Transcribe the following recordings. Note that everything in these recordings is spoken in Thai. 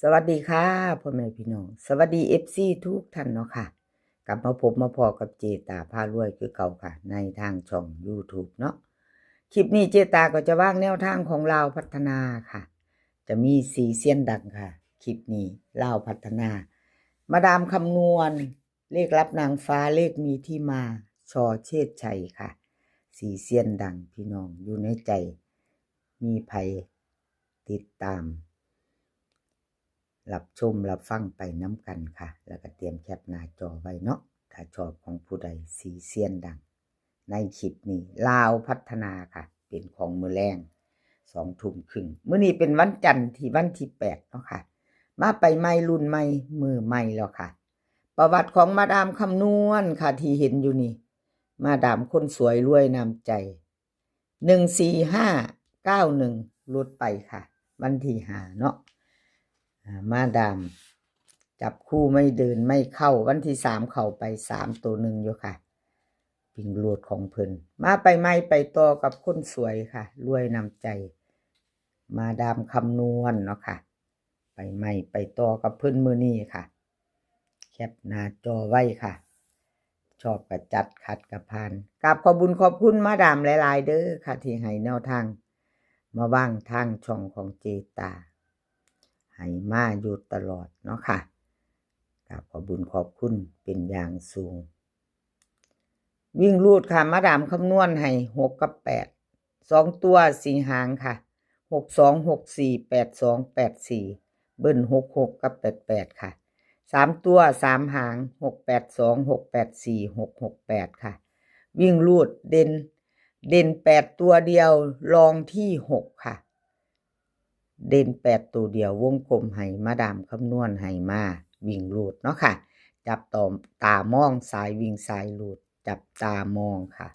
สวัสดีค่ะพ่อแม่พี่น้องสวัสดีFCทุกท่านเนาะค่ะกลับมาพบมาพอกับเจตาพารวยคือเก่าค่ะในทางช่อง YouTube เนาะคลิปนี้เจตาก็จะว่างแนวทางของลาวพัฒนาค่ะจะมีสีเสี้ยนดังค่ะคลิปนี้ลาวพัฒนามาดามคำนวณเลขลับนางฟ้าเลขมีที่มาชอเชษชัยค่ะสีเสี้ยนดังพี่น้องอยู่ในใจมีภัยติดตามรับชมรับฟังไปน้ำกันค่ะแล้วก็เตรียมแคปหน้าจอไว้เนาะถ้าชอบของผู้ใดสีเสี้ยนดังในคลิปนี้ลาวพัฒนาค่ะเป็นของมือแรง20:30มื้อนี้เป็นวันจันทร์ที่วันที่8เนาะค่ะมาไปใหม่รุ่นใหม่มือใหม่แล้วค่ะประวัติของมาดามคำนวณค่ะที่เห็นอยู่นี่มาดามคนสวยรวยน้ำใจ14591ลดไปค่ะวันที่5เนาะมาดามจับคู่ไม่เดินไม่เข้าวันที่3เข้าไป3ตัวหนึ่งอยู่ค่ะปิงโลดของเพิ่นมาไปไม่ไปต่อกับคนสวยค่ะรวยนำใจมาดามคำนวณเนาะค่ะไปไม่ไปต่อกับเพิ่นมื้อนี้ค่ะแคปหน้าจอไว้ค่ะชอบกระจัดขัดกระพานกราบขอบคุญขอบคุณมาดามหลายๆเด้อค่ะที่ให้แนวทางมาว่างทางช่องของเจตาให้มาอยู่ตลอดเนาะค่ะครับขอบุญขอบคุณเป็นอย่างสูงวิ่งรูดค่ะมาดามคำนวณให้6กับ8 2ตัว4หางค่ะ62 64 82 84เบิ้ล66กับ88ค่ะ3ตัว3หาง682 684 668ค่ะวิ่งรูดเด่น8ตัวเดียวรองที่6ค่ะเด่น8ตัวเดียววงกลมให้มาดามคำนวณให้มาวิ่งรูดเนาะค่ะจับต่อตามองสายวิ่งสายรูดจับตามองค่ะ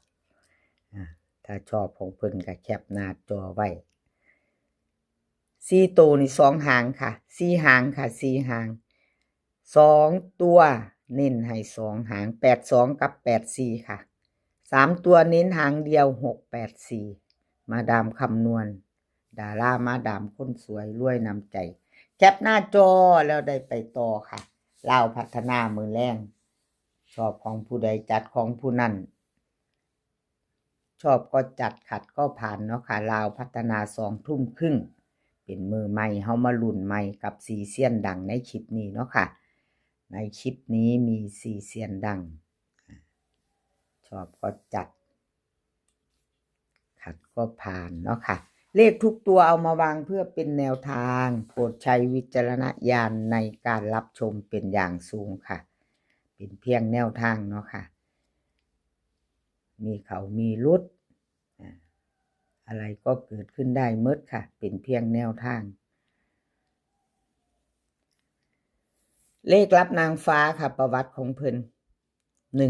ถ้าชอบของเพิ่นก็แคปหน้าจอไว้4ตัวนี่2หางค่ะ4หางค่ะ4หาง2ตัวเน้นให้2หาง82กับ84ค่ะ3ตัวเน้นหางเดียว684มาดามคำนวณดารามาดามคนสวยรวยนำใจแคปหน้าจอแล้วได้ไปต่อค่ะลาวพัฒนามือแรงชอบของผู้ใดจัดของผู้นั้นชอบก็จัดขัดก็ผ่านเนาะค่ะลาวพัฒนา20:30เป็นมือใหม่เฮามาลุ้นใหม่กับสีเสี้ยนดังในคลิปนี้เนาะค่ะในคลิปนี้มีสีเสี้ยนดังชอบก็จัดขัดก็ผ่านเนาะค่ะเลขทุกตัวเอามาวางเพื่อเป็นแนวทางโปรดใช้วิจารณญาณในการรับชมเป็นอย่างสูงค่ะเป็นเพียงแนวทางเนาะค่ะมีเขามีรุดอะไรก็เกิดขึ้นได้เมดค่ะเป็นเพียงแนวทางเลขลับนางฟ้าค่ะประวัติของเพิ่น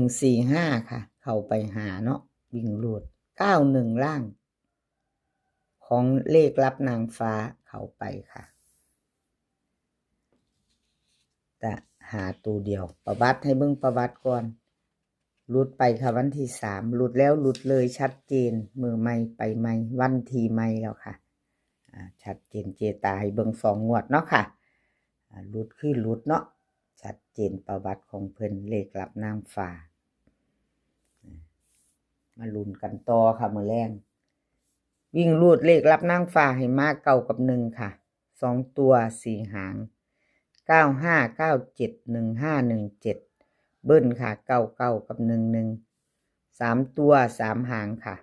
145ค่ะเข้าไปหาเนาะวิ่งรูด91ล่างของเลขลับนางฟ้าเข้าไปค่ะแต่หาตัวเดียวประวัติให้เบิ่งประวัติก่อนหลุดไปค่ะวันที่3หลุดแล้วหลุดเลยชัดเจนมือใหม่ไปใหม่วันที่ใหม่แล้วค่ะชัดเจนเจตาให้เบิ่ง2งวดเนาะค่ะหลุดคือหลุดเนาะชัดเจนประวัติของเพิ่นเลขลับนางฟ้ามาลุ้นกันต่อค่ะมื้อแรงวิ่งรูดเลขลับนางฟ้าให้มา9กับ1ค่ะ2ตัว4หาง95 97 15 17เบิ้ลค่ะ99กับ11 3ตัว3หางค่ะ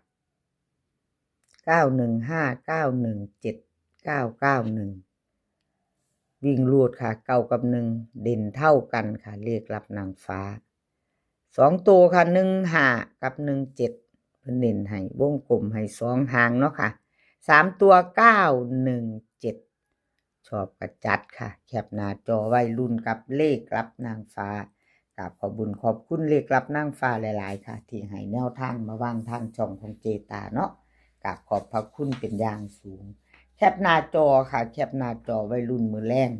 915 917 991วิ่งรูดค่ะ9กับ1เด่นเท่ากันค่ะเลขลับนางฟ้า2ตัวค่ะ15กับ17เพิ่นเน้นให้วงกลมให้2หางเนาะค่ะ3ตัว917ชอบกระจัดค่ะแคปหน้าจอไว้รุ่นกับเลขลับนางฟ้ากราบขอบคุญขอบคุณเลขลับนางฟ้าหลายๆค่ะที่ให้แนวทางมาวางทางช่องของเจตาเนาะกราบขอบพระคุณเป็นอย่างสูงแคปหน้าจอค่ะแคปหน้าจอไว้รุ่นมือแรง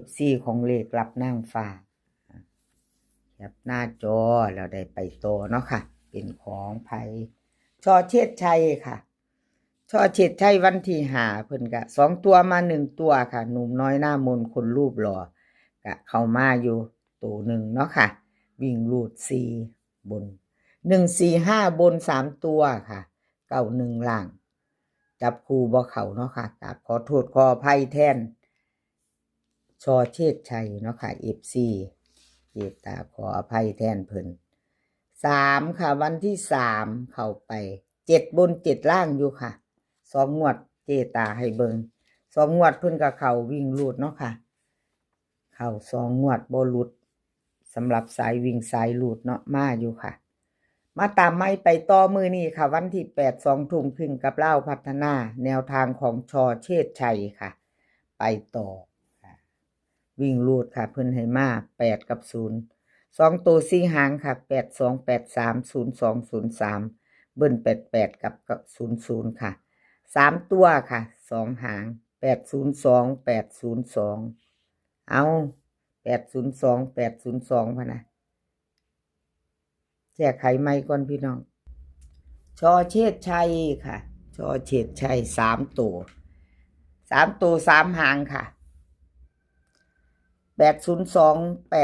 FC ของเลขลับนางฟ้าแคปหน้าจอแล้วได้ไปโตเนาะค่ะเป็นของไผชอเชษชัยค่ะ ช่อเฉิดชัยวันที่หาเพิ่นกะ2ตัวมา1ตัวค่ะหนุ่มน้อยหน้ามนต์คนรูปหล่อกะเข้ามาอยู่ตัวหนึ่งเนาะค่ะวิ่งรูด4บน145บน3ตัวค่ะ91ล่างจับคู่บ่เข้าเนาะค่ะกราบขอโทษขออภัยแทนช่อเฉิดชัยเนาะค่ะ FC เจตาขออภัยแทนเพิ่น3ค่ะวันที่3เข้าไป7บน7ล่างอยู่ค่ะ2งวดเจตาให้เบิง2งวดเพิ่นก็เข้าวิ่งรูดเนาะค่ะเข้า2งวดบ่หลุดสำหรับสายวิ่งสายรูดเนาะมาอยู่ค่ะมาตามไม่ไปต่อมือนี้ค่ะวันที่8 2 ทุ่มครึ่งกับเล่าพัฒนาแนวทางของชอเชษชัยค่ะไปต่อค่ะวิ่งรูดค่ะเพิ่นให้มา8กับ0 2ตัว4หางค่ะ8 2 8 3 0 2 0 3เบิ้ล88กับ00ค่ะ3ตัวค่ะ2หาง802 802เอา802 802พะนะแจกไขไม้ก่อนพี่น้องชอเชษชัยค่ะชอเชษชัย3ตัว3หางค่ะ802 803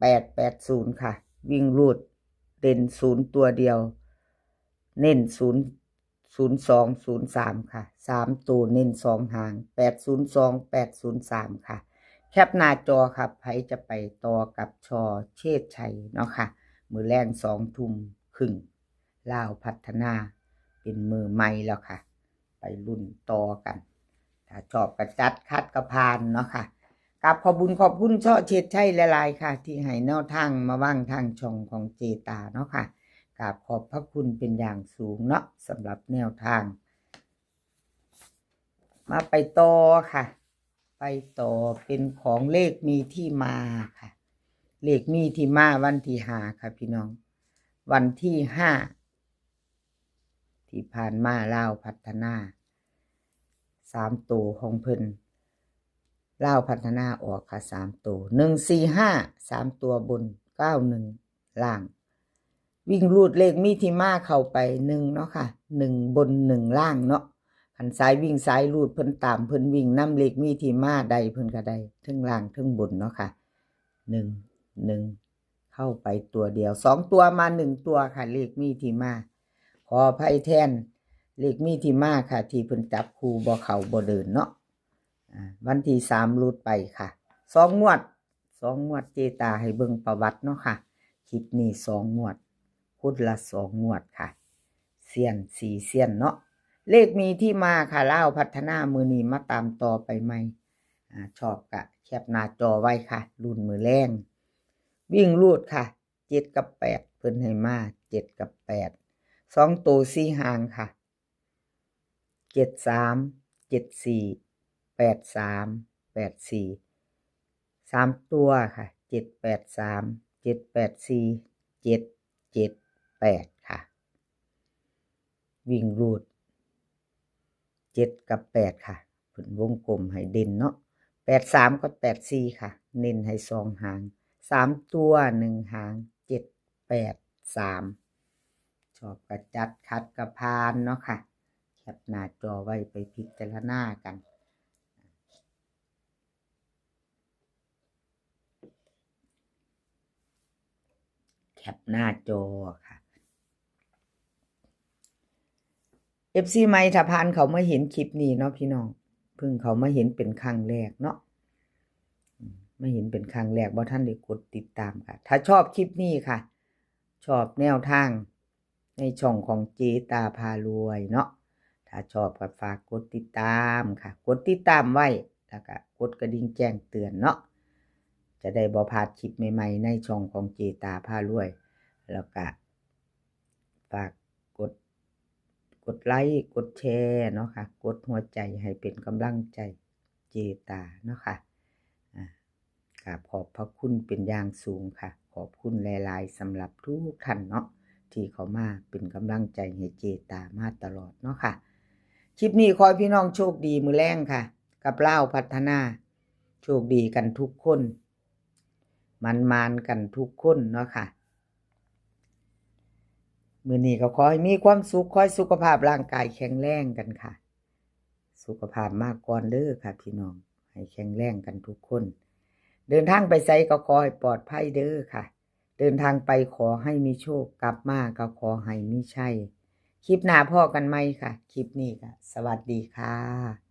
880ค่ะวิ่งรูดเด่น0ตัวเดียวเน้น0203ค่ะ3ตัวเน้น2หาง802 803ค่ะแคปหน้าจอครับใครจะไปต่อกับชอเชษชัยเนาะค่ะมือแรง2 ทุ่มครึ่งลาวพัฒนาเป็นมือใหม่แล้วค่ะไปรุ่นต่อกันถ้าชอบกระจัดคัดกระพานเนาะค่ะกับขอบคุณช่อเชษชัยหลายๆค่ะที่ให้แนวทางมาว่างทางช่องของเจตาเนาะค่ะกราบขอบพระคุณเป็นอย่างสูงเนาะสำหรับแนวทางมาไปต่อค่ะไปต่อเป็นของเลขมีที่มาค่ะเลขมีที่มาวันที่5ค่ะพี่น้องวันที่5ที่ผ่านมาลาวพัฒนา3ตัวของเพิ่นลาวพัฒนาออกค่ะ3ตัว145 3ตัวบน91ล่างวิ่งรูดเลขมีที่มาเข้าไป1เนาะค่ะ1บน1ล่างเนาะคันซ้ายวิ่งซ้ายรูดเพิ่นตามเพิ่นวิ่งนำเลขมีที่มาใดเพิ่นก็ได้ทั้งล่างทั้งบนเนาะค่ะ1เข้าไปตัวเดียว2ตัวมา1ตัวค่ะเลขมีที่มาขออภัยแทนเลขมีที่มาค่ะที่เพิ่นจับคู่บ่เข้าบ่เดินเนาะวันที่3รูดไปค่ะ2งวดเจตาให้เบิ่งประวัติเนาะค่ะคลิปนี้2งวดพุธละ2งวดค่ะเซียน4เซียนเนาะเลขมีที่มาค่ะลาวพัฒนามือนี้มาตามต่อไปใหม่ชอบกะแคปหน้าจอไว้ค่ะรุ่นมือแรงวิ่งรูดค่ะ7กับ8เพิ่นให้มา7กับ8 2ตัว4หางค่ะ73 74 83 84 3ตัวค่ะ783 784 778ค่ะวิ่งรูด7กับ8ค่ะเพิ่นวงกลมให้เด่นเนาะ83กับ84ค่ะเน้นให้2หาง3ตัว1หาง783ชอบกระจัดคัดกระพานเนาะค่ะแคปหน้าจอไว้ไปพิจารณากันแคปหน้าจอค่ะ FC ใหม่ถ้าผ่านเขามาเห็นคลิปนี้เนาะพี่น้องเพิ่งเขามาเห็นเป็นครั้งแรกเนาะมาเห็นเป็นครั้งแรกบ่ท่านได้กดติดตามค่ะถ้าชอบคลิปนี้ค่ะชอบแนวทางในช่องของเจตาพารวยเนาะถ้าชอบก็ฝากกดติดตามค่ะกดติดตามไว้แล้วก็กดกระดิ่งแจ้งเตือนเนาะจะได้บ่พลาดคลิปใหม่ๆในช่องของเจตาพารวยแล้วก็ฝากกดไลค์กดแชร์เนาะค่ะกดหัวใจให้เป็นกำลังใจเจตาเนาะค่ะขอบพระคุณเป็นอย่างสูงค่ะขอบคุณหลายๆสำหรับทุกท่านเนาะที่เขามาเป็นกำลังใจให้เจตามาตลอดเนาะค่ะคลิปนี้ขอให้พี่น้องโชคดีมือแรงค่ะกับลาวพัฒนาโชคดีกันทุกคนมันกันทุกคนเนาะค่ะ มื้อนี้ก็ขอให้มีความสุขขอให้สุขภาพร่างกายแข็งแรงกันค่ะ สุขภาพมากก่อนเด้อค่ะพี่น้องให้แข็งแรงกันทุกคน เดินทางไปไสก็ขอให้ปลอดภัยเด้อค่ะ เดินทางไปขอให้มีโชคกลับมาก็ขอให้มีชัยคลิปหน้าพ่อกันไหมค่ะ คลิปนี้ก็สวัสดีค่ะ